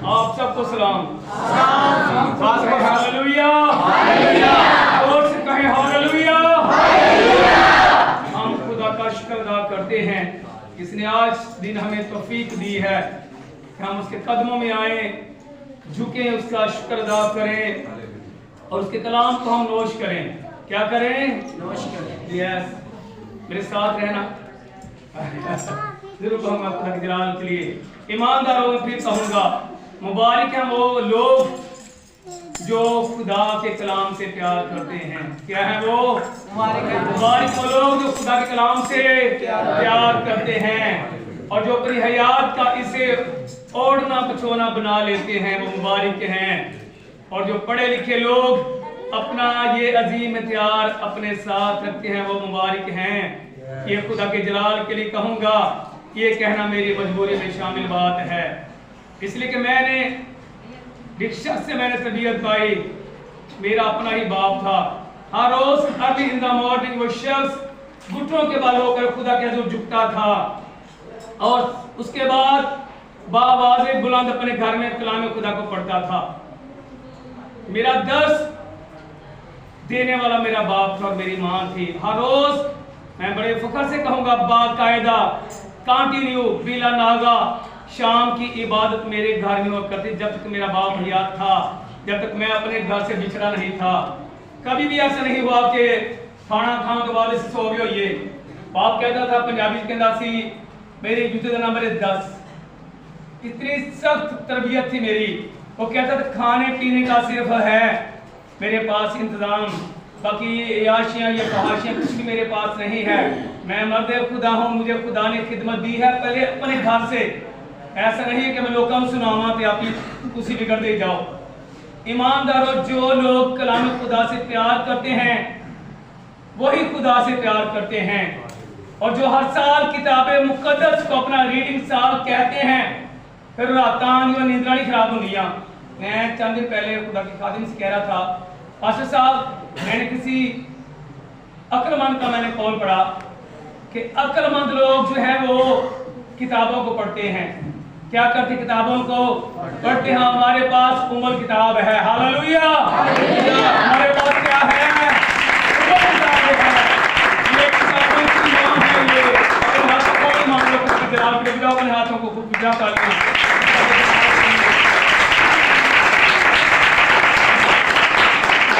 आप सबको सलाम। हालेलुया, और से कहें हालेलुया। हम खुदा का शुक्र अदा करते हैं, इसने आज दिन हमें तौफीक दी है कि हम उसके कदमों में आए, झुके, उसका शुक्र अदा करें और उसके कलाम को हम नोश करें। क्या करें? नोश करें। यस, मेरे साथ रहना जरूर कहूँगा खुदा के जलाल के लिए। ईमानदारों में फिर कहूँगा, मुबारक हैं वो लोग जो खुदा के कलाम से प्यार करते हैं। क्या है वो? मुबारक वो लोग जो खुदा के कलाम से प्यार करते हैं और जो अपनी हयात का इसे ओढ़ना बिछोना बना लेते हैं, वो मुबारक हैं। और जो पढ़े लिखे लोग अपना ये अजीम इख्तियार अपने साथ रखते हैं, वो मुबारक हैं। ये खुदा के जलाल के लिए कहूँगा, ये कहना मेरी मजबूरी में शामिल बात है, इसलिए कि मैंने एक शख्स से मैंने तबीयत पाई, मेरा अपना ही बाप था। हर रोज अर्ली इन द मॉर्निंग वो शख्स घुटनों के बल होकर खुदा के हुजूर झुकता था और उसके बाद बावाज़ बुलंद अपने घर में कलाम खुदा को पढ़ता था। मेरा दर्स देने वाला मेरा बाप था और मेरी माँ थी। हर रोज मैं बड़े फख्र से कहूँगा, बाकायदा कंटिन्यू बिला नागा शाम की इबादत मेरे घर में हुआ करती, जब तक मेरा बाप हयात था, जब तक मैं अपने घर से बिछड़ा नहीं था। कभी भी ऐसा नहीं हुआ कि खाना खाने के बाद सो गए होइए। बाप कहता था पंजाबी के अंदर सी, मेरे जूते का नाम मेरे 10। इतनी सख्त तरबियत थी मेरी। वो कहता था खाने पीने का सिर्फ है मेरे पास इंतजाम, बाकी ये याशियाँ ये फहाशियाँ कुछ भी मेरे पास नहीं है। मैं मर्द खुदा हूँ, मुझे खुदा ने खिदमत दी है पहले अपने घर से। ऐसा नहीं है कि मैं लोगों को सुनावा तो आप उसी बिगड़ दे जाओ। ईमानदारों, जो लोग कलाम खुदा से प्यार करते हैं वही खुदा से प्यार करते हैं, और जो हर साल किताबे मुकद्दस को अपना रीडिंग साल कहते हैं, फिर रातान या नींदरा नहीं खराब होंगी। मैं चंद दिन पहले खुदा की खादिम से कह रहा था, पास्टर साहब मैंने किसी अक्लमंद का मैंने कॉल पढ़ा कि अक्लमंद लोग जो है वो किताबों को पढ़ते हैं। क्या करते? किताबों को पढ़ते हैं। हमारे पास उम्र किताब है। हालेलुया, हमारे पास क्या है? उम्र किताब है। ये किताबों की मां है। ये अपने हाथों को भी मान लो, खुद जलाल के अपने हाथों को खूब पूजा करते हैं।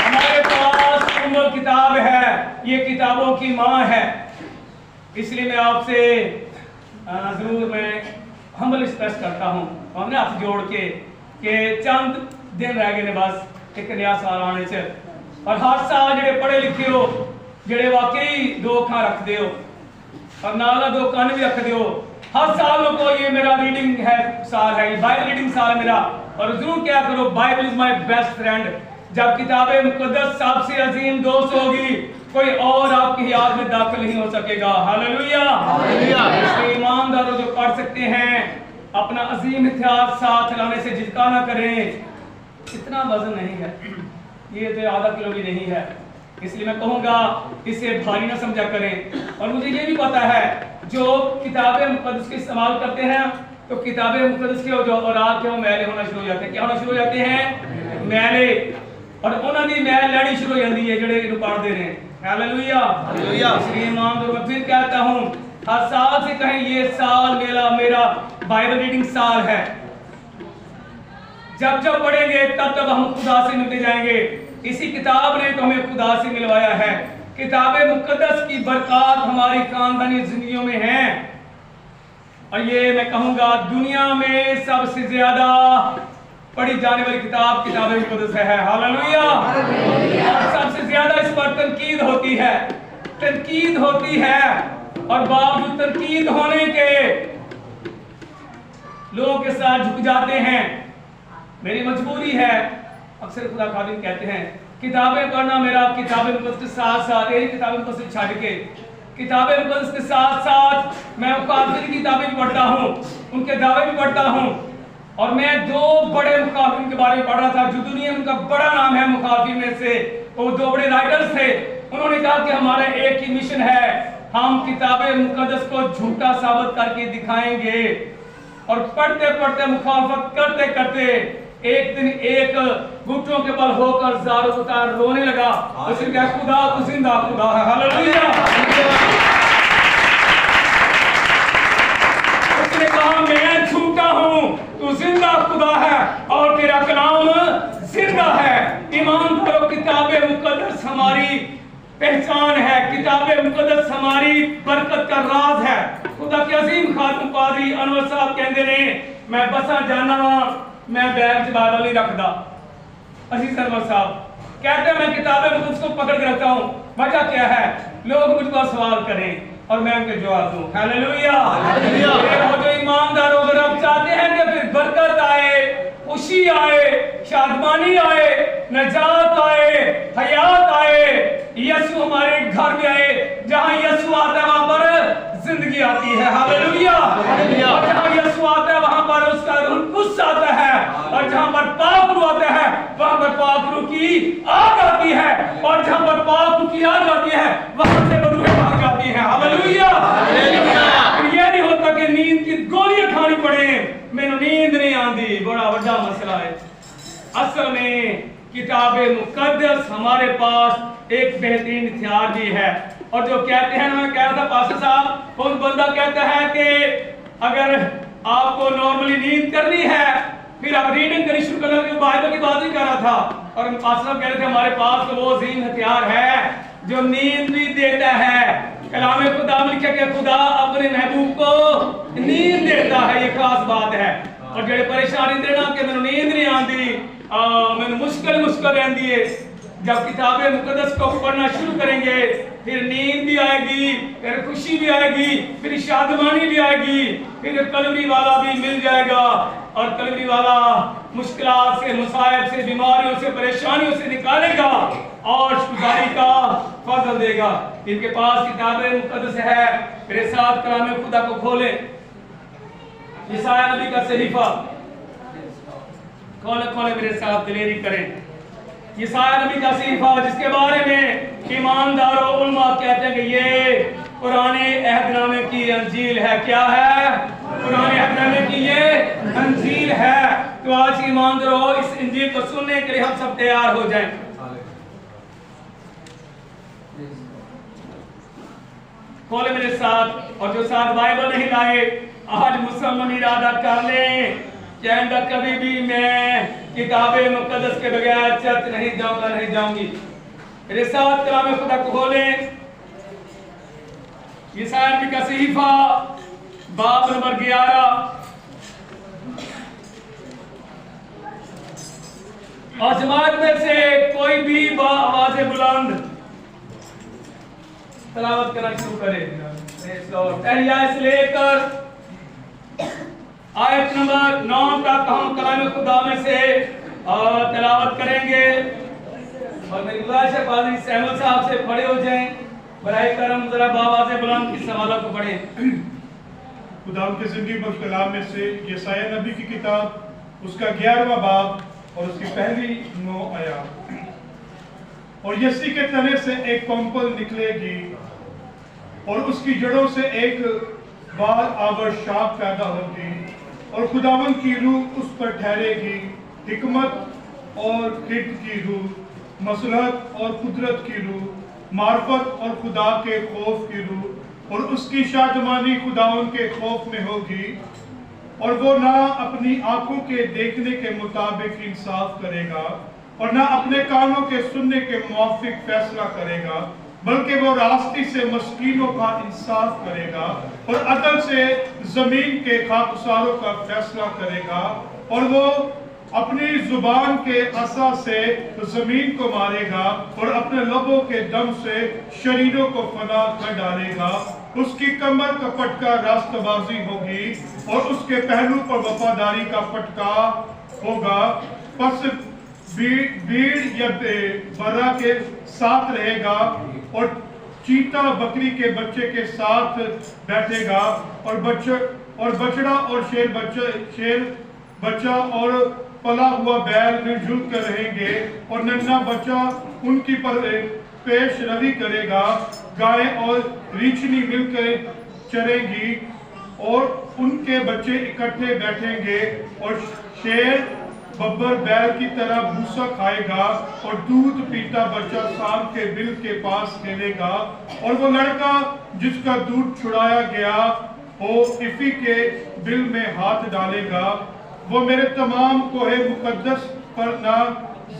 हमारे पास उम्र किताब है, ये किताबों की मां है। इसलिए मैं आपसे जरूर मैं हम्बल रिक्वेस्ट करता हूँ, हमने हाथ जोड़ के कि चंद दिन रह गए ने बस एक नया साल आने से, और हर साल जेडे पढ़े लिखे हो, जेडे वाकई दो अखां रखते हो और नाल दो कान भी रखते हो, हर साल को ये मेरा रीडिंग है साल है, बाइबल रीडिंग साल मेरा। और जरूर क्या करो, Bible is my best friend. जब किताबे मुकद्दस सबसे अजीम दोस्त होगी, कोई और आपकी याद में दाखिल नहीं हो सकेगा। Hallelujah, hallelujah. ईमानदारों जो पढ़ सकते हैं, अपना अजीम इतिहास साथ लाने से झिझका ना करें। इतना वजन नहीं है, ये तो आधा किलो भी नहीं है, इसलिए मैं कहूँगा इसे भारी ना समझा करें। और मुझे ये भी पता है, जो किताबें मुकद्दस के इस्तेमाल करते हैं, तो किताबें मुकद्दस के जो औरात के वो मैले होना शुरू हो जाते हैं। क्या होना शुरू हो जाते हैं? मैले। और उन्होंने मैल लैनी शुरू हो जाती है जेडे इन्हों पढ़ दे रहे हैं। Hallelujah, hallelujah. इसलिए ईमानदारों मैं फिर कहता हूँ, हर साल से कहें ये साल मेरा बाइबल रीडिंग साल है। जब जब पढ़ेंगे तब तब हम खुदा से मिलते जाएंगे। इसी किताब ने तो हमें खुदा से मिलवाया है। किताबे मुकद्दस की बरकत हमारी खानदानी जिंदगियों में है, और ये मैं कहूँगा दुनिया में सबसे ज्यादा पढ़ी जाने वाली किताब किताबे मुकद्दस है। हालेलुया, और सबसे ज्यादा इस पर तनकीद होती है, और बावजूद तनकीद होने के लोगों के साथ झुक जाते हैं। मेरी मजबूरी है, अक्सर खुदा खादिम कहते हैं किताबें पढ़ना मेरा किताबें मुकद्दस के साथ साथ, यही किताबें मुकद्दस छाड़ के किताबें मुकद्दस के साथ साथ मैं मुकाफिर की किताबें भी पढ़ता हूँ, उनके दावे भी पढ़ता हूँ। और मैं दो बड़े मुकाफिर के बारे में पढ़ रहा था, जो दुनिया में उनका बड़ा नाम है मुकाफिर में से, वो दो बड़े राइटर्स थे। उन्होंने कहा कि हमारा एक ही मिशन है, हम किताबें मुकद्दस को झूठा साबित करके दिखाएंगे। और पढ़ते पढ़ते मुखालफत करते करते एक दिन एक घुटनों के बल होकर ज़ारो उतार रोने लगा। उसने कहा खुदा तू जिंदा खुदा है। हालेलुया। उसने कहा मैं झूठा हूँ, तू जिंदा खुदा है और तेरा कलाम जिंदा है। ईमानदारों, किताबे मुकद्दस हमारी पहचान है, किताबे मुकद्दस हमारी बरकत का राज है। खुदा के अजीम खातम पादरी अनवर साहब कहते ने मैं बसा जाना वा मैं बैग च बाइबल नहीं रखता। अजीज अनवर साहब कहते हैं मैं किताबे मुकद्दस को पकड़ के रखता हूँ। वजह क्या है? लोग मुझ पर सवाल करें और मैं उनके जवाब दूं। हालेलुया। जो ईमानदार अगर आप चाहते हैं कि फिर बरकत आए, खुशी आए, शादमानी आए, नजात आए, हयात आए, यीशु हमारे घर में आए। जहां यीशु आता है वहां पर जिंदगी आती है। हालेलुया। और जहां यीशु आता है वहां पर उसका रूह कुछ आता है, और जहां पर पाक रूह आता है वहां पर पाक रूह की आग आती है, और जहां पर पाक रूह की आग आती है वहां से बदबू भाग जाती है। हालेलुया। ये नहीं होता कि नींद की गोलियां खानी पड़े, मैंने नींद नहीं आती, बड़ा बड़ा मसला है। असल में किताबे मुकद्दस हमारे पास एक बेहतरीन हथियार भी है। और जो कहते हैं, मैं कह रहा था पास्टर साहब, कौन बंदा कहता है कि अगर आपको नॉर्मली नींद करनी है फिर आप रीडिंग करनी शुरू करना, बाइबल की बात ही कर रहा था। और पास्टर साहब कह रहे थे हमारे पास तो वो अजीम हथियार है जो नींद भी देता है। कलाम खुदा में लिखा कि खुदा अपने महबूब को नींद देता है, ये खास बात है। और जेड़े परेशानी देना कि मैंने नींद नहीं आती, मैंने मुश्किल रहती है, जब किताबें मुकद्दस को पढ़ना शुरू करेंगे फिर नींद भी आएगी, फिर खुशी भी आएगी, फिर शादमानी भी आएगी, फिर कलवरी वाला भी मिल जाएगा। और कलवरी वाला मुश्किलात से, मुसाइब से, बीमारियों से, परेशानियों से निकालेगा और शुदाई का फजल देगा। इनके पास किताबें मुकद्दस है। मेरे साथ कलाम खुदा को खोले, यशायाह नबी का सहीफा खोले मेरे साथ, दिलेरी करें। यशायाह नबी का सहीफा जिसके बारे में ईमानदार और उलमा कहते हैं कि ये पुराने अहदनामे की अंजील है। क्या है? पुराने अहदनामे की ये अंजील है। तो आज ईमानदारों, इस अंजील को सुनने के लिए हम सब तैयार हो जाएं। खोले मेरे साथ, और जो साथ बाइबल नहीं लाए आज मुसलमान इरादा कर लें कि आइंदा कभी भी मैं किताबे मुकद्दस के बगैर चर्च नहीं जाऊंगा, नहीं जाऊंगी। मेरे साथ कलाम खुदा को खोलें, यशायाह नबी का सहीफा बाब नंबर 11। और जमात में से कोई भी आवाज़ बुलंद तलावत करना शुरू करे। पहली आयत से लेकर आयत नंबर 9 तक हम कलाम खुदा में से तलावत करेंगे। और मेरी गुजारिश है पादरी सहमद साहब से खड़े हो जाएं, बराए करम जरा बाबा से बुलंद की सवालों को पढ़ें। खुदा के जिंदगी बख्श कलाम में से यशायाह नबी की किताब, उसका 11वां बाब और उसकी पहली 9 आयत। और यसी के तने से एक पंपल निकलेगी और उसकी जड़ों से एक बाल आवर शाख पैदा होगी, और खुदावन की रूह उस पर ठहरेगी, हिकमत और हिट की रूह, मसलहत और कुदरत की रूह, मार्फत और खुदा के खौफ की रूह। और उसकी शादमानी खुदावन के खौफ में होगी, और वो ना अपनी आंखों के देखने के मुताबिक इंसाफ करेगा और ना अपने कानों के सुनने के मुआफिक फैसला करेगा, बल्कि वो रास्ते से मस्कीनों का इंसाफ करेगा और अदल से जमीन के खाकसारों का फैसला करेगा। और वो अपनी जुबान के असा से जमीन को मारेगा और अपने लबों के दम से शरीरों को फना कर डालेगा। उसकी कमर का पटका रास्तबाजी होगी और उसके पहलू पर वफादारी का पटका होगा। पस भीड़ या बर्रा के साथ रहेगा और चीता बकरी के बच्चे के साथ बैठेगा, और बछड़ा और शेर बच्चा और पला हुआ बैल मिलजुल कर रहेंगे, और नन्हा बच्चा उनकी पेश रवि करेगा। गाय और रीछनी मिलकर चरेगी اور ان کے بچے اکٹھے بیٹھیں گے اور شیر ببر بیل کی طرح بھوسا کھائے گا اور دودھ پیتا بچہ سانپ کے بل کے پاس کھیلے گا اور وہ لڑکا جس کا دودھ چھڑایا گیا وہ افی کے بل میں ہاتھ ڈالے گا۔ وہ میرے تمام کوہ مقدس پر نہ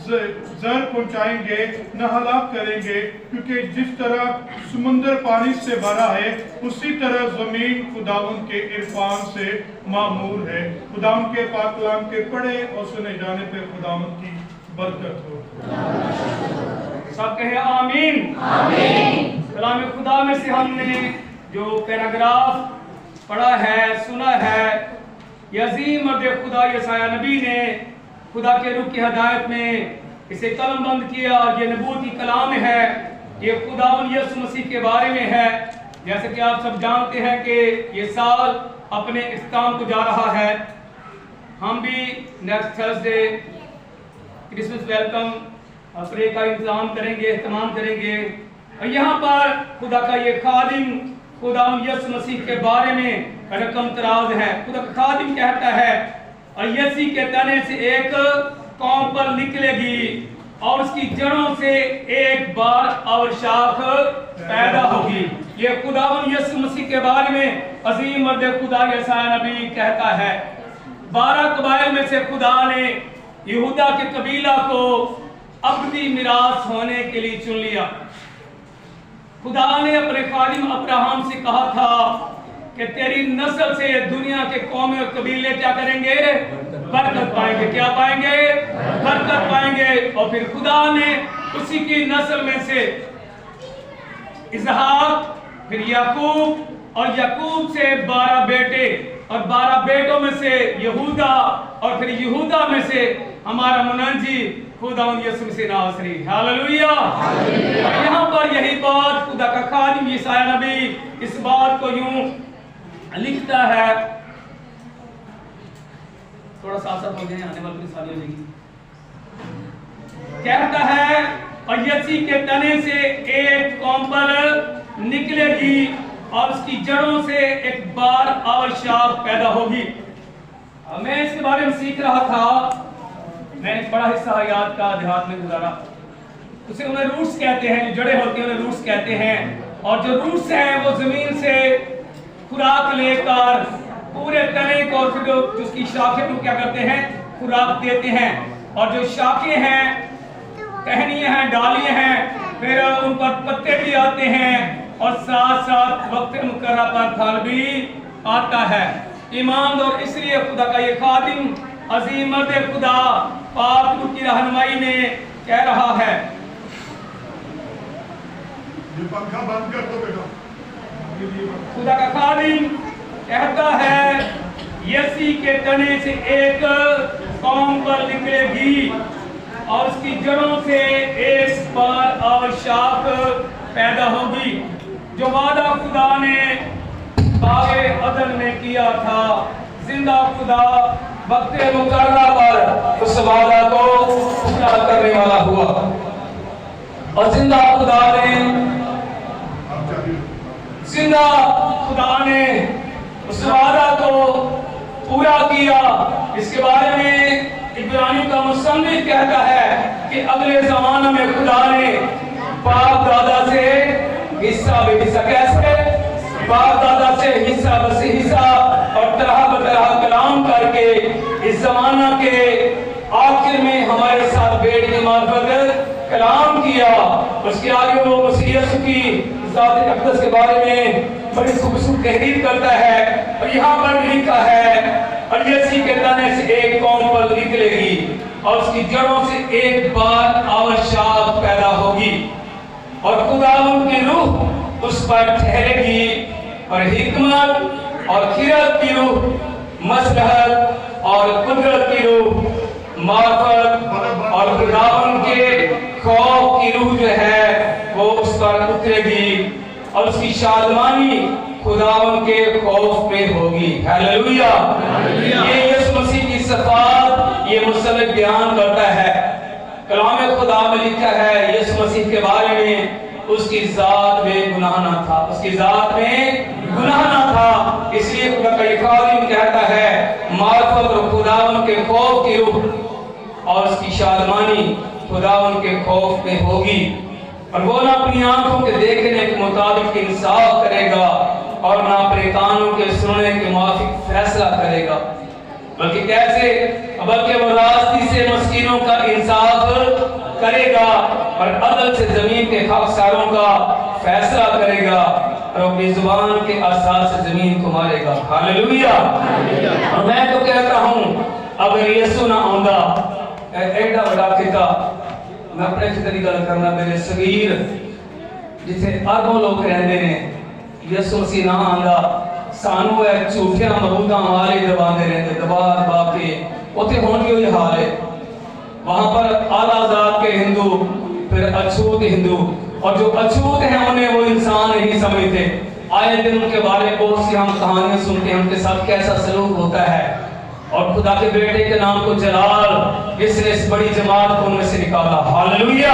زر پہنچائیں گے نہ ہلاک کریں گے، کیونکہ جس طرح سمندر پانی سے بھرا ہے اسی طرح زمین خداوند کے عرفان سے معمور ہے۔ خداوند کے پاک کلام کے پڑھے اور سنے جانے پہ خداوند کی برکت ہو۔ سب کہے آمین۔ آمین۔ کلام خدا میں سے ہم نے جو پیراگراف پڑھا ہے، سنا ہے، یہ عظیم مرد خدا یسایہ نبی نے خدا کے روح کی ہدایت میں اسے قلم بند کیا، اور یہ نبوتی کلام ہے، یہ خداوند یسوع مسیح کے بارے میں ہے۔ جیسے کہ آپ سب جانتے ہیں کہ یہ سال اپنے اختتام کو جا رہا ہے۔ ہم بھی نیکسٹ تھرسڈے کرسمس ویلکم پرے کا انتظام کریں گے، اہتمام کریں گے، اور یہاں پر خدا کا یہ خادم خداوند یسوع مسیح کے بارے میں رقم تراز ہے۔ خدا کا خادم کہتا ہے اور یسی کے تنے سے ایک قوم پر نکلے گی اور اس کی جڑوں سے ایک بار اور شاخ پیدا ہوگی۔ یہ خداوند یسوع مسیح کے بارے میں عظیم مرد خدا یسایہ نبی کہتا ہے۔ 12 قبائل میں سے خدا نے یہودا کے قبیلہ کو ابدی میراث ہونے کے لیے چن لیا۔ خدا نے اپنے خادم ابراہیم سے کہا تھا کہ تیری نسل سے دنیا کے قومیں اور قبیلے کیا کریں گے؟ برکت پائیں گے۔ کیا پائیں گے؟ برکت پائیں گے۔ اور پھر خدا نے اسی کی نسل میں سے اسحاق، پھر یعقوب، اور یعقوب سے 12 بیٹے، اور 12 بیٹوں میں سے یہودا، اور پھر یہودا میں سے ہمارا منجی خداوند یسوع مسیح ناصری۔ ہاللویہ۔ اور یہاں پر یہی بات خدا کا خادم یسایہ نبی اس بات کو یوں لکھتا ہے، تھوڑا ساتھ ہو جائیں، آنے والی مثال ہو جائے گی۔ کہتا ہے اور یسی کے تنے سے ایک قوم پر نکلے گی اور اس کی جڑوں سے ایک بار اور شاخ پیدا ہوگی۔ میں اس کے بارے میں سیکھ رہا تھا، میں نے بڑا حصہ حیات کا دیہات میں گزارا۔ اسے انہیں روٹس کہتے ہیں، جو جڑیں ہوتی ہیں انہیں روٹس کہتے ہیں، اور جو روٹس ہیں وہ زمین سے خوراک لے کر پورے تنے کو اور پھر اس کی شاخیں کو کیا کرتے ہیں؟ خوراک دیتے ہیں، اور جو شاخیں ہیں، ٹہنیاں ہیں، ڈالیاں ہیں، پھر ان پر پتے بھی آتے ہیں، اور ساتھ ساتھ وقت مقررہ پر پھل بھی آتا ہے۔ ایمان، اور اس لیے خدا کا یہ خادم عظیم مرد خدا پاک روح کی رہنمائی میں کہہ رہا ہے، یہ پنکھا بند کر دو بیٹا۔ خدا کا خادم کہتا ہے یسی کے تنے سے ایک قوم پر نکلے گی اور اس کی جڑوں سے ایک بار اور شاخ پیدا ہوگی۔ جو وعدہ خدا نے باغ عدن میں کیا تھا، زندہ خدا وقت مقررہ پر اس وعدہ کو پورا کرنے والا ہوا، اور زندہ خدا نے اس وعدہ کو پورا کیا۔ اس کے بارے میں عبرانی کا مصنف کہتا ہے کہ اگلے زمانے میں خدا نے باپ دادا سے حصہ بے حصہ، کیسے؟ باپ دادا سے حصہ بس حصہ، اور طرح بطرح کلام کر کے اس زمانہ کے آخر میں ہمارے ساتھ بیٹھ کے معرفت کلام کیا۔ اس کے آگے وہ مسیح یسوع کی ذات اقدس کے بارے میں بڑی خوبصورت تحریر کرتا ہے، اور یہاں پر لکھا ہے اور یسی کے تنے سے ایک قوم پر نکلے گی اور اس کی جڑوں سے ایک بار اور شاخ پیدا ہوگی، اور خداوند کی روح اس پر ٹھہرے گی، اور حکمت اور خیرت کی روح، مصلحت اور قدرت کی روح، معرفت اور خداوند کے خوف کی روح جو ہے وہ اس پر اترے گی، اور اس کی شادمانی خداوند کے خوف میں ہوگی۔ ہاللویہ۔ یہ یسوع مسیح کی صفات یہ مصنف بیان کرتا ہے۔ کلام خدا میں لکھا ہے یسوع مسیح کے بارے میں اس کی ذات میں گناہ نہ تھا، اس کی ذات میں گناہ نہ تھا، اس لیے خدا کا یہ خادم کہتا ہے معرفت اور خداوند کے خوف کی روح اور اس کی شادمانی خداوند کے خوف میں ہوگی، اور وہ نہ اپنی آنکھوں کے دیکھنے کے مطابق انصاف کرے گا اور نہ اپنے کانوں کے سننے کے موافق فیصلہ کرے گا، بلکہ وہ راستی سے مسکینوں کا انصاف کرے گا اور عدل سے زمین کے خاکساروں کا فیصلہ کرے گا، اور اپنی زبان کے اساس سے زمین کو مارے گا۔ ہاللویا۔ اور میں تو کہتا ہوں اگر یسوع نہ آندا ایڈا بڑا خطہ، میں اپنے خطے کی گل کرنا، میرے صغیر جتھے اربوں لوگ رہندے نے، یسوع مسیح نہ آندا سانو ہے جھوٹیاں معبوداں والے دباندے رہندے، دبا کے اوتھے ہون کی ہوئی حال ہے۔ وہاں پر اعلیٰ ذات کے ہندو، پھر اچھوت ہندو، اور جو اچھوت ہیں انہیں وہ انسان نہیں سمجھتے۔ آئے دن ان کے بارے میں بہت سی ہم کہانیاں سنتے ہیں، ان کے ساتھ کیسا سلوک ہوتا ہے، اور خدا کے بیٹے کے نام کو جلال جس نے اس بڑی جماعت کو ان میں سے نکالا۔ ہاللویا۔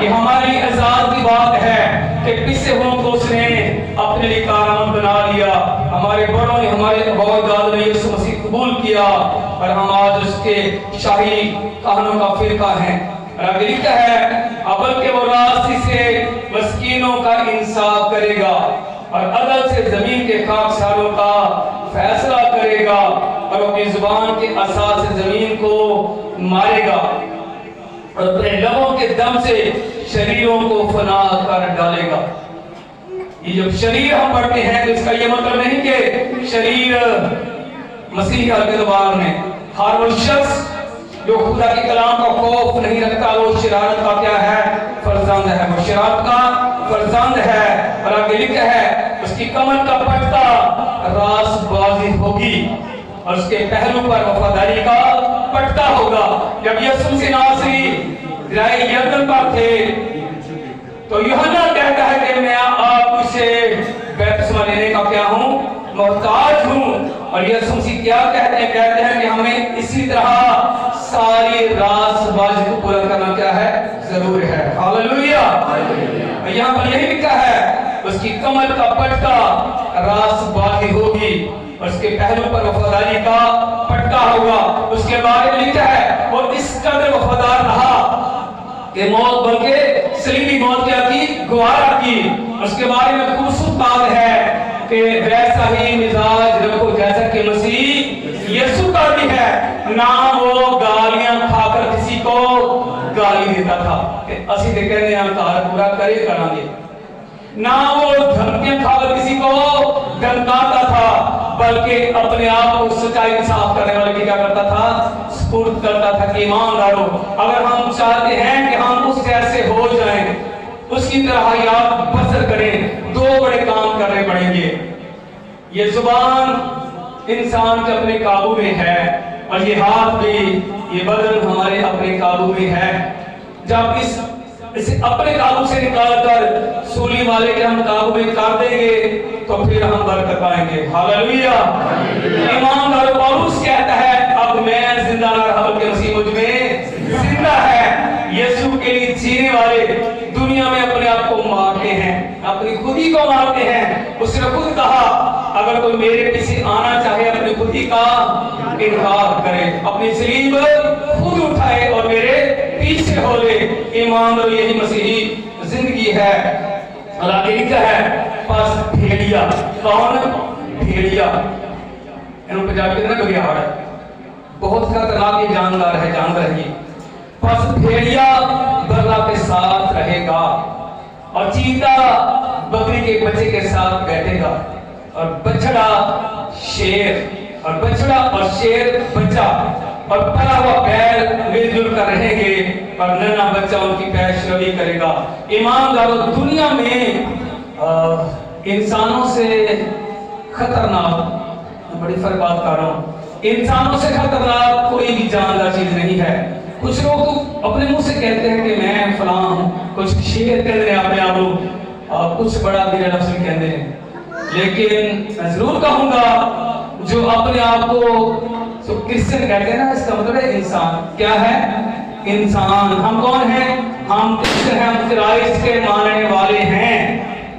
یہ ہماری اعزاز کی بات ہے کہ پسے ہوں کو اس نے اپنے لیے کارآمد بنا لیا، ہمارے بڑوں نے، ہمارے اباء اجداد نے یسوع مسیح قبول کیا، اور ہم آج اس کے شاہی کہانوں کا فرقہ ہیں۔ اور لکھا ہے بلکہ وہ راستی سے مسکینوں کا انصاف کرے گا اور عدل سے زمین کے خاکساروں کا فیصلہ کرے گا، اور اپنی زبان کے اساس سے زمین کو مارے گا، اور اپنے لبوں کے دم سے شریروں کو فنا کر ڈالے گا۔ یہ جب شریر ہم پڑھتے ہیں تو اس کا یہ مطلب نہیں کہ شریر مسیح کے اعتبار میں، ہر وہ شخص جو خدا کے کلام کا خوف نہیں رکھتا وہ شرارت کا کیا ہے؟ فرزند ہے، وہ شرارت کا فرزند ہے۔ اور آگے لکھا ہے اس کی کمر کا پٹا راست بازی ہوگی، اور اس کے پہلو پر وفاداری کا پٹا ہوگا۔ جب یسوع مسیح ناصری دریا یردن پر تھے تو یوحنا کہتا ہے کہ میں آپ سے بپتسمہ لینے کا کیا ہوں؟ محتاج ہوں، اور یسوع مسیح کیا کہتے ہیں؟ کہتے ہیں کہ ہمیں اسی طرح ساری راست بازی کو پورا کرنا کیا ہے؟ ضرور ہے۔ ہاللویا۔ یہاں پر یہی لکھا ہے اس کی کمر کا پٹا راست بازی ہوگی، اور اس کے پہلو پر وفاداری کا پٹا ہوگا۔ اس کے بارے میں لکھا ہے وہ اس قدر وفادار رہا کہ موت بلکہ صلیبی موت کیا کی؟ گوارا کی۔ اس کے بارے میں خوبصورت بات ہے کہ ویسا ہی مزاج رکھو جیسا کہ مسیح یسوع کا بھی ہے، نہ وہ گالیاں کھا کر کسی کو گالی دیتا تھا کہ اسی دے کہنے ہیں کار پورا کرے کریں گے، نہ وہ دھمکیاں کھا کر کسی کو دھمکاتا تھا، بلکہ اپنے آپ کو سچائی انصاف کرنے والے کی کیا کرتا تھا؟ سپرد کرتا تھا کہ ایمانداروں اگر ہم چاہتے ہیں کہ ہم اس جیسے ہو جائیں، اس کی طرح حیات بسر کریں، دو بڑے کام کرنے پڑیں گے۔ یہ زبان انسان کے اپنے قابو میں ہے، اور یہ ہاتھ بھی، یہ بدن ہمارے اپنے قابو میں ہے۔ جب اسے اپنے قابو سے نکال کر سولی والے کے ہم قابو میں کر دیں گے تو پھر ہم برکت پائیں گے۔ ہاللویا۔ ایماندار پولس کہتا ہے اب میں زندہ نہ رہا بلکہ مسیح مجھ میں زندہ ہے۔ یسوع کے لیے جینے والے دنیا میں اپنے آپ کو مارتے ہیں، اپنی خودی کو مارتے ہیں۔ اس نے خود کہا اگر کوئی میرے پیچھے آنا چاہے اپنی خودی کا انکار کرے، اپنی صلیب خود اٹھائے اور میرے پیچھے ہو لے۔ ایمان اور یہی مسیحی زندگی ہے۔ اور آگے لکھا ہے پس بھیڑیا، کون؟ بھیڑیا، انہوں پنجابی کتنا بگیاڑ ہے، بہت خطرناک یہ جاندار ہے، جانور ہے یہ۔ پس بھیڑیا برلا کے ساتھ رہے گا، اور چیتا بکری کے بچے کے ساتھ بیٹھے گا، اور بچڑا شیر، اور بچڑا اور شیر بچہ، اور پلا ہوا بیل مل جل کر رہیں گے، اور ننھا بچہ ان کی پیش روی کرے گا۔ ایماندارو دنیا میں انسانوں سے خطرناک، بڑی فرق بات کر رہا ہوں، انسانوں سے خطرناک کوئی بھی جاندار چیز نہیں ہے۔ کچھ لوگ تو اپنے منہ سے کہتے ہیں کہ میں فلاں ہوں، کچھ شیر کہتے ہیں اپنے آپ کو، کچھ بڑا دل نفس کہتے ہیں، لیکن میں ضرور کہوں گا جو اپنے آپ کو کرسچن کہتے ہیں نا، اس کا مطلب ہے انسان۔ کیا ہے؟ انسان۔ ہم کون ہیں؟ ہم کرسچن ہیں، ہم کرائسٹ کے ماننے والے ہیں۔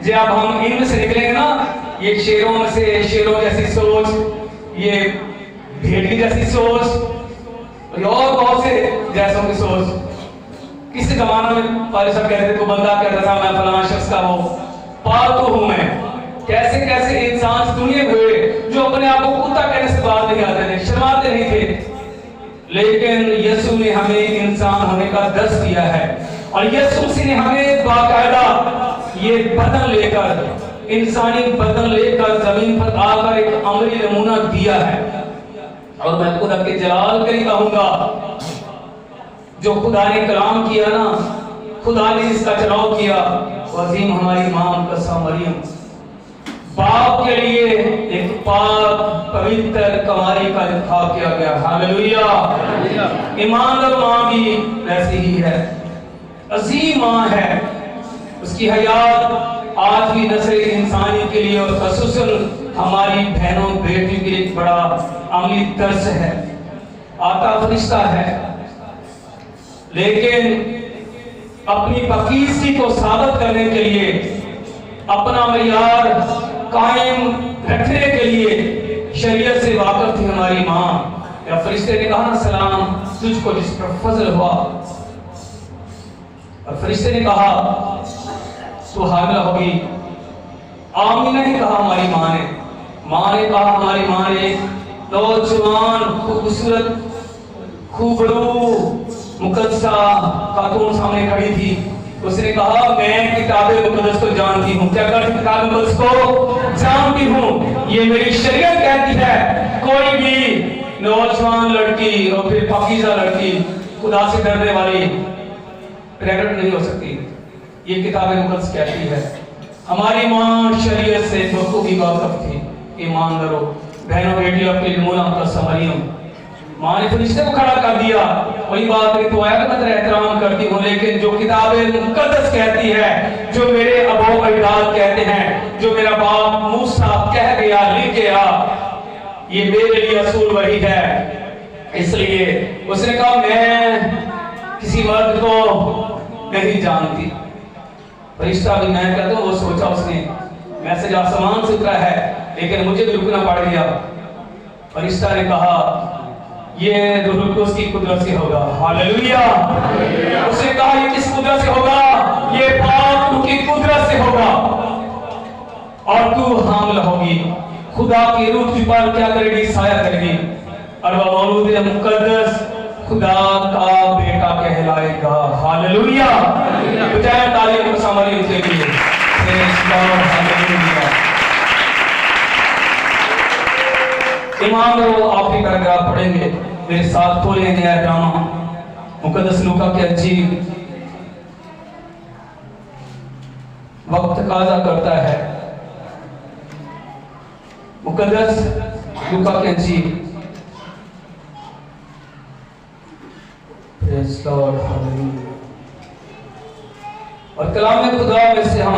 جب ہم ان میں سے نکلیں گے نا ये शेरों में से शेरों जैसी सोच, ये भेड़ी जैसी सोच और बहुत से जैसों की सोच। किसी जमाना में पारी साहब कहते थे, को बंदा कहता था मैं फलाना शख्स का वो पालतू हूं मैं। कैसे कैसे इंसान दुनिया हुए जो अपने आप को कुत्ता कहने से बात नहीं आते थे, शर्माते नहीं थे, लेकिन यीशु ने हमें इंसान होने का दर्श दिया है और यीशु मसीह ने हमें बाकायदा ये बदन लेकर, इंसानी बदन लेकर जमीन पर आकर एक अमली नमूना दिया है। और मैं खुदा के जलाल के लिए कहूंगा, जो खुदा ने कलाम किया ना, खुदा ने इसका चलाव किया, वजीम हमारी मां कसा मरियम, बाप के लिए एक पाक पवित्र कुंवारी का इंतखाब किया गया। हालेलुया। ईमानदार मां भी वैसी ही है, अजीम मां है। उसकी हयात आज भी नस्ल इंसानी के लिए और खसूसन हमारी बहनों बेटियों के लिए बड़ा अमली दर्श है। आता फरिश्ता है, लेकिन अपनी पाकीज़गी को साबित करने के लिए, अपना मयार कायम रखने के लिए शरीयत से वाकिफ थी हमारी माँ। या फरिश्ते ने कहा ना, सलाम तुझको जिस पर फजल हुआ, और फरिश्ते ने कहा तू हामिला होगी। आमीना ही कहा हमारी माँ ने कहा, हमारी माँ ने नौजवान खूबसूरत खूबरू मुकद्दसा खातून सामने खड़ी थी। उसने कहा मैं किताब मुकद्दस को जानती हूँ। क्या कर किताब मुकद्दस को जानती हूँ? ये मेरी शरीयत कहती है कोई भी नौजवान लड़की और फिर पाकीज़ा लड़की, खुदा से डरने वाली प्रेग्नेंट नहीं हो सकती। ये किताब मुकद्दस कहती है। हमारी माँ शरीयत से बखूबी वाकिफ थी। ईमानदारों, बहनों, बेटियों, अपनी नमूना कसा मरियम, माँ ने फरिश्ते को खड़ा कर दिया। वही बात है, तो आया मैं तेरा एहतराम करती हूँ, लेकिन जो किताब मुकद्दस कहती है, जो मेरे अबो अजदाद कहते हैं, जो मेरा बाप मूसा कह गया, लिख गया, ये मेरे लिए असूल वही है। इसलिए उसने कहा मैं किसी मर्द को नहीं जानती। फरिश्ता भी मैं कहता हूँ, वो सोचा उसने मैसेज आसमान से उतरा है, लेकिन मुझे भी रुकना पड़ गया। फरिश्ता ने कहा ये रूहुल कुद्दस की कुदरत से होगा। हालेलुया। उसने कहा ये किस कुदरत से होगा? ये पाक की कुदरत से होगा और तू हामिल होगी। खुदा की रूह तुझ पर क्या करेगी? साया करेगी, और वह मौलूद मुकद्दस खुदा का बेटा कहलाएगा। हालेलुया। बजाय तालियों को सामने के लिए हालेलुया। ईमान लो, आखिरी पैराग्राफ पढ़ेंगे, मेरे साथ खोलें नया ड्रामा मुकद्दस लूका की अंजील। वक्त तकाजा करता है, मुकद्दस लूका की अंजील। Praise Lord, hallelujah. और कलाम खुदा में से हम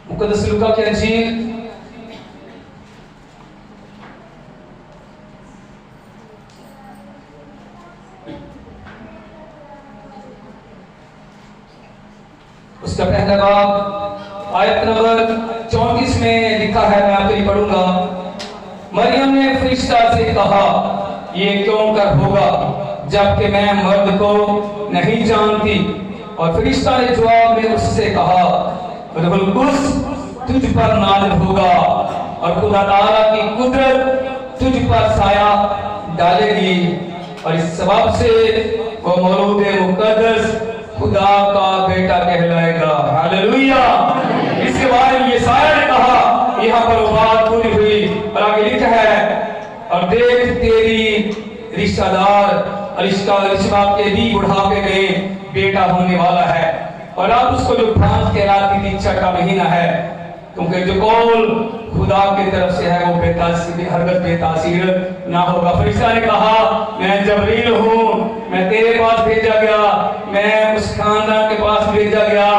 मुकद्दस लूका की अंजील उसका पहला बाब आयत नंबर 34 में लिखा है, मैं आपके लिए पढ़ूंगा। मरियम ने फरिश्ता से कहा ये क्यों कर होगा जबकि मैं मर्द को नहीं जानती? और फरिश्ता ने जवाब में उससे कहा रूहुल कुद्दस तुझ पर नाज़िल होगा और खुदा ताला की कुदरत तुझ पर साया डालेगी, और इस सबब से वो मौलूद मुकद्दस खुदा का बेटा कहलाएगा। हालेलुया। इसके बारे में यशायाह ने कहा, यहाँ पर वो बात पूरी हुई और आगे लिखा है और देख तेरी रिश्तेदार अलिशबा के भी बुढ़ापे में बेटा होने वाला है, और अब उसको जो फ्रांस कहलाती थी छठा महीना है, क्योंकि जो कौल खुदा की तरफ से है वो बेतासीर, हरगज़ बेतासीर ना होगा। फरिश्ता ने कहा मैं जबरील हूँ, मैं तेरे पास भेजा गया, मैं उस खानदान के पास भेजा गया,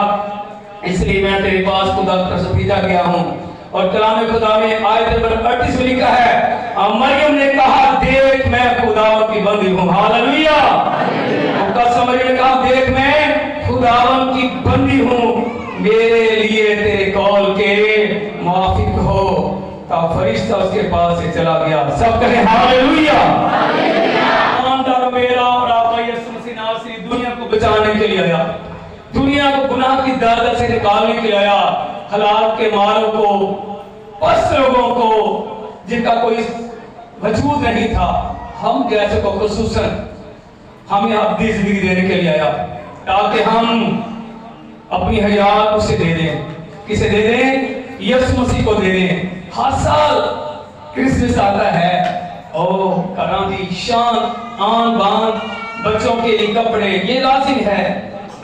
इसलिए मैं तेरे पास खुदा की तरफ से भेजा गया हूँ। और कलाम खुदा में आयत नंबर 38 में लिखा है मरियम ने कहा देख मैं खुदावन की बंदी हूँ। हालेलुया। मरियम ने कहा देख मैं खुदावन की बंदी हूँ, मेरे लिए तेरे कौल के मुआफिक हो। तब फरिश्ता उसके पास से चला गया। सब कहे हालेलुया। ईमानदार मेरा और आपका यीशु मसीह नासरी दुनिया को बचाने के लिए आया, दुनिया को गुनाह की दलदल से निकालने के लिए आया। हलाक के मालों को, पस्त लोगों को जिनका कोई वजूद नहीं था, हम जैसे को खुसूसन हमें अब्दी जिंदगी देने के लिए आया, ताकि हम अपनी हयात उसे दे दें। किसे दे दें? यीशु मसीह को दे दें। हर साल क्रिसमस आता है, ओ करांदी शान आन बान, बच्चों के लिए कपड़े, ये लाजिम है,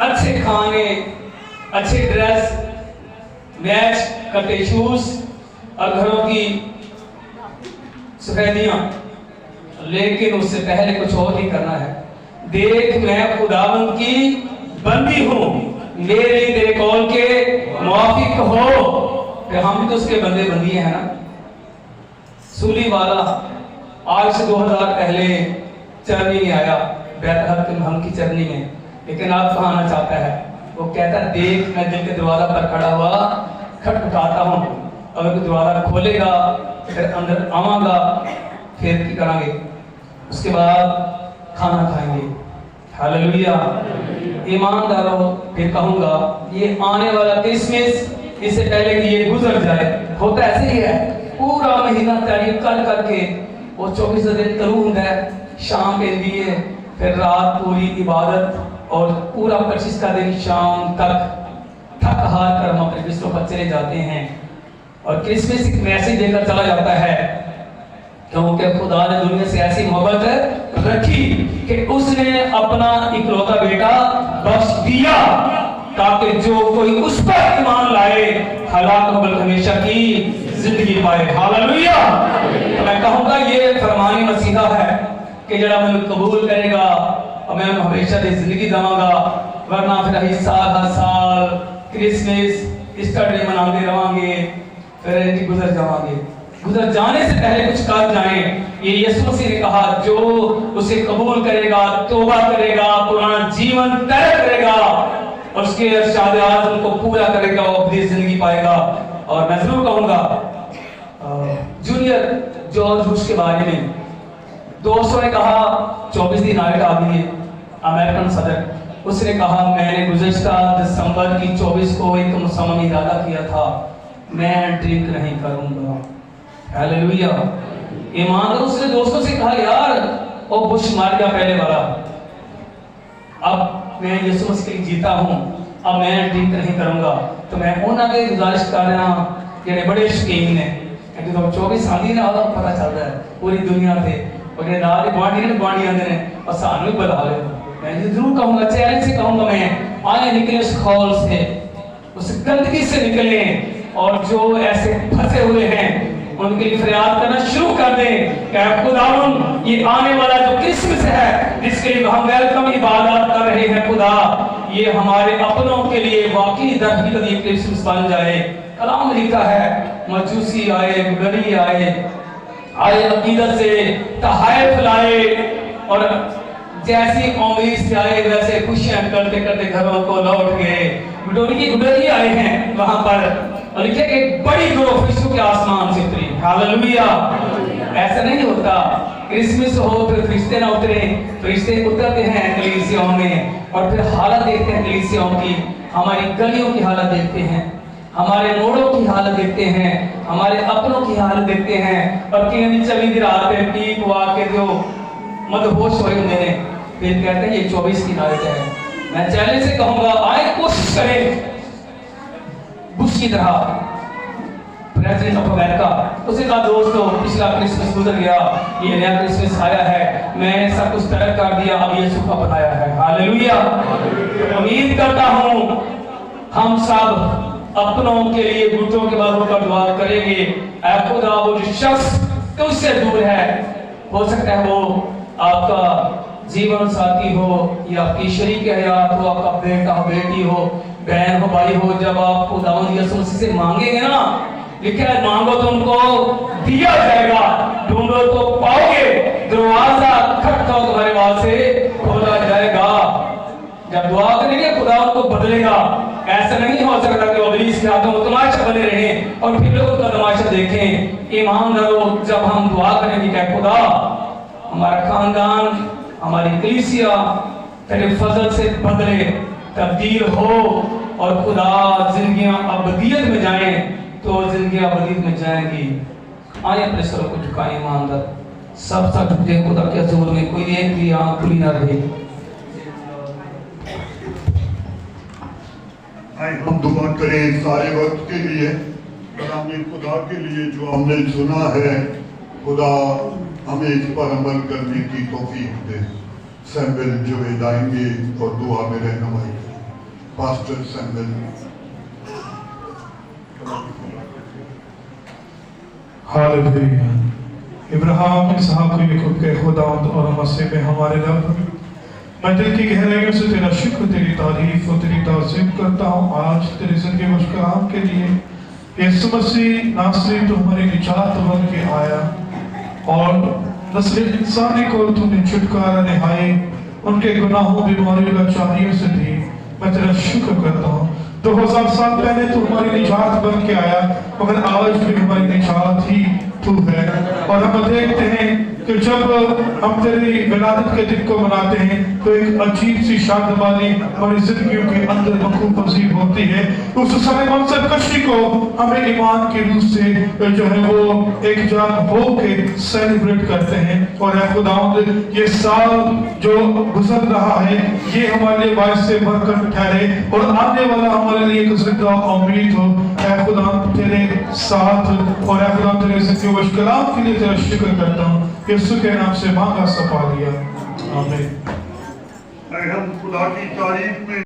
अच्छे खाने, अच्छे ड्रेस, मैच करते शूज और घरों की सफेदियां। लेकिन उससे पहले कुछ और ही करना है। देख मैं खुदावंद की बंदी हूं, मेरे लिए तेरे कौल के मुआफिक हो। कि हम भी तो उसके बंदे बंदी हैं ना। सूली वाला आज से 2000 पहले चरनी में आया, बैतलहम की चरनी में, लेकिन आप कहाँ आना चाहता है? वो कहता देख मैं दिल के दरवाजा पर खड़ा हुआ खटखटाता हूँ, अगर कोई दरवाजा खोलेगा फिर अंदर आवांगा, फिर की करांगे, उसके बाद खाना खाएंगे। हालेलुया। ईमानदारों, फिर कहूंगा ये आने वाला क्रिसमस, इससे पहले कि ये गुजर जाए, होता ऐसे ही है, पूरा महीना तैयारी कर करके वो 24 दिन तरू है, शाम के दिए, फिर रात पूरी इबादत और पूरा 25 का दिन शाम तक थक हार कर हम अपने बिस्तरों पर चले जाते हैं। और क्रिसमस एक मैसेज देकर चला जाता है, क्योंकि खुदा ने दुनिया से ऐसी मोहब्बत रखी कि उसने अपना इकलौता बेटा बख्श दिया, ताकि जो कोई उस पर ईमान लाए हलाक न बल्कि हमेशा की जिंदगी पाए। हालेलुया। तो मैं कहूँगा ये फरमानी मसीहा है कि जरा मैं कबूल करेगा और मैं हमेशा की जिंदगी दवांगा, वरना फिर हम साल हर साल क्रिसमस ईस्टर डे मनाते रहेंगे, फिर गुजर जाएंगे। गुजर जाने से पहले कुछ कर जाएं। ये यीशु मसीह ने कहा जो उसे कबूल करेगा, तौबा करेगा, पुराना जीवन तय करेगा और उसके इरशाद आज़म को पूरा करेगा, वो अपनी जिंदगी पाएगा। और मैं जरूर कहूँगा जूनियर जॉर्ज बुश के बारे में, दोस्तों ने कहा 24 दिन आएगा अभी अमेरिकन सदर, उसने कहा मैंने गुज़श्ता दिसंबर की 24 को एक मुसम्मम इरादा किया था, मैं ड्रिंक नहीं करूंगा। हालेलुया। ईमानदार उसने दोस्तों से कहा यार ओ बुश मार गया पहले वाला, अब मैं यीशु मसीह के लिए जीता हूं, अब मैं ड्रिंक नहीं करूंगा। तो मैं उन्होंने गुजारिश कर रहा कि बड़े शकीन ने क्योंकि तो 24 आंधी ना पता चलता है पूरी दुनिया से, और नाल बांडी ने बांडी आंदे ने और सानू भी बता ले। मैं जरूर कहूंगा, चैलेंज से कहूंगा, मैं आए निकले उस खौल से, उस गंदगी से निकले, और जो ऐसे फंसे हुए हैं उनके लिए फरियाद करना शुरू कर दें कि खुदावन ये आने वाला जो क्रिसमस है जिसके लिए हम वेलकम इबादत कर रहे हैं, खुदा ये हमारे अपनों के लिए वाकई दरहकीकत ये क्रिसमस बन जाए। कलाम लिखा है मजूसी आए, गरी आए अकीदत से तहाइफ लाए, और जैसी उम्मीद से आए वैसे खुशियां करते करते घरों को लौट गए। गुडोरी आए हैं वहां पर, और लिखे एक बड़ी ग्रोह फरिश्तों के आसमान से उतरी। हालेलुया। ऐसा नहीं होता क्रिसमस हो फिर फरिश्ते ना उतरे, फरिश्ते उतरते हैं कलीसियाओं में और फिर हालत देखते हैं कलीसियाओं की, हमारी गलियों की हालत देखते हैं, हमारे मोड़ों की हालत देखते हैं, हमारे अपनों की हालत देखते हैं, और कई चली रात पे पीक हुआ के जो मदहोश हुए होंगे ने, फिर कहते हैं ये 24 की नाइट है। मैं चैलेंज से कहूंगा आए कोशिश करें बुश की तरह, प्रेसिडेंट ऑफ अमेरिका, उसे कहा दोस्तों पिछला क्रिसमस गुजर गया, ये नया क्रिसमस आया है, मैंने सब कुछ तय कर दिया, अब ये सुखा बनाया है। हालेलुया। उम्मीद करता हूं हम सब अपनों के लिए घुटनों के बाद होकर दुआ करेंगे। ऐ खुदा वो जो शख्स तुझसे दूर है, हो सकता है वो आपका जीवन साथी हो या आपकी शरीक हयात हो, आपका बेटा हो, बेटी हो, बहन हो, भाई हो, जब आप खुदावंद यीशु मसीह से मांगेंगे ना, लिखा है मांगो तो उनको दिया जाएगा, ढूंढो तो पाओगे, दरवाजा खटखटाओ तुम्हारे वास्ते खोला जाएगा। जब दुआ करेंगे खुदा उनको बदलेगा। ऐसा नहीं हो सकता कि वो इब्लीस के हाथों में तमाशा बने रहें और फिर लोगों का तमाशा देखें। ईमानदारों, जब हम दुआ करेंगे कि खुदा हमारा खानदान, हमारी कलीसिया तेरे फजल से बदले, तब्दील हो और खुदा जिंदगियां अबदियत में जाएं, तो जिंदगियां अबदियत में जाएंगी। आइए अपने सरों को झुकाएं ईमानदार, सब झुके खुदा के हजूर में, कोई एक भी आंख खुली ना रहे। आइए हम दुआ करें सारे वक्त के लिए, कलाम खुदा के लिए जो हमने सुना है। खुदा हमें इस पर अमल करने की तौफीक दे। सैमुअल जुवेद आएंगे और दुआ में रहनुमाई करें। Pastor Samuel. हालेलुया। इब्राहिम, इसहाक, याकूब के खुदावंद और मसीह में हमारे रब, मैं दिल की गहराइयों से तेरा शुक्र, तेरी तारीफ और तेरी ताज़ीम करता हूँ आज तेरी जिंदगी मुस्कुराहट के लिए। यीशु मसीह नासरी तो हमारी निजात बन के आया और नस्ल इंसानी को तूने छुटकारा रिहाई उनके गुनाहों, बीमारियों, लाचारियों से दी। मैं तेरा शुक्र करता हूँ। 2000 साल पहले तू हमारी निजात बन के आया, मगर आज भी हमारी निजात ही तू है। और हम देखते हैं कि जब हम तेरी विलादत के दिन को मनाते हैं तो एक अजीब सी शादमानी हमारी जिंदगियों के अंदर मखूब पसीब होती है। उस सारे मंसब कशी को हमें ईमान की रूह से जो है वो एक जान हो के सेलिब्रेट करते हैं। और ऐ खुदावंद, ये साल जो गुजर रहा है ये हमारे लिए बायस से बरकत ठहरे और आने वाला हमारे लिए एक जिंदा उम्मीद हो। ऐ खुदा तेरे साथ और ऐ खुदा तेरे जिंदगी व कलाम के लिए तेरा शुक्र करता हूँ। यीशु के नाम से मांगा सपा लिया, आमीन। हम खुदा की तारीफ में